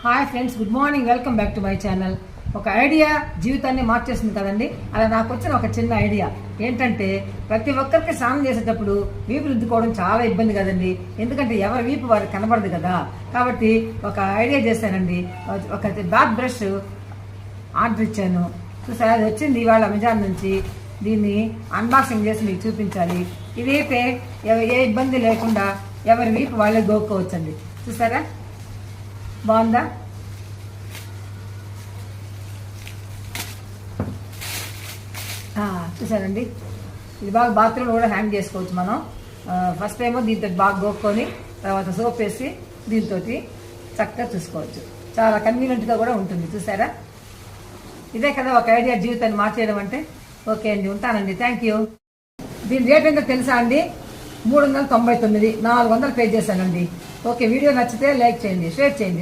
Hi friends, good morning. Welcome back to my channel. ఒక idea జీవితాన్ని మార్చేస్తుంది కదండి. అలా నాకు వచ్చిన ఒక చిన్న ఐడియా ఏంటంటే, ప్రతి ఒక్కరికి స్నానం చేసేటప్పుడు వీపు రుద్దుకోవడం చాలా ఇబ్బంది కదండి. ఎందుకంటే ఎవరి వీపు వారికి కనబడదు కదా. కాబట్టి ఒక ఐడియా చేశానండి. ఒక బాత్ బ్రష్ ఆర్డర్ ఇచ్చాను. చూసారా, అది వచ్చింది ఇవాళ అమెజాన్ నుంచి. దీన్ని అన్బాక్సింగ్ చేసి మీకు చూపించాలి. ఇదైతే ఏ ఇబ్బంది లేకుండా ఎవరి వీపు వాళ్ళే గోక్కోవచ్చండి. చూసారా, బాగుందా? చూసారండి, ఇది బాగా బాత్రూంలో కూడా హ్యాంగ్ చేసుకోవచ్చు మనం. ఫస్ట్ ఏమో దీంతో బాగా గోక్కొని తర్వాత సోప్ వేసి దీంతో చక్కగా చూసుకోవచ్చు. చాలా కన్వీనియంట్గా కూడా ఉంటుంది. చూసారా, ఇదే కదా ఒక ఐడియా జీవితాన్ని మార్చేయడం అంటే. ఓకే అండి, ఉంటానండి. Thank you. దీని రేట్ ఏంటో తెలుసా అండి? 399, 400 పే చేశానండి. ఓకే, వీడియో నచ్చితే లైక్ చేయండి, షేర్ చేయండి.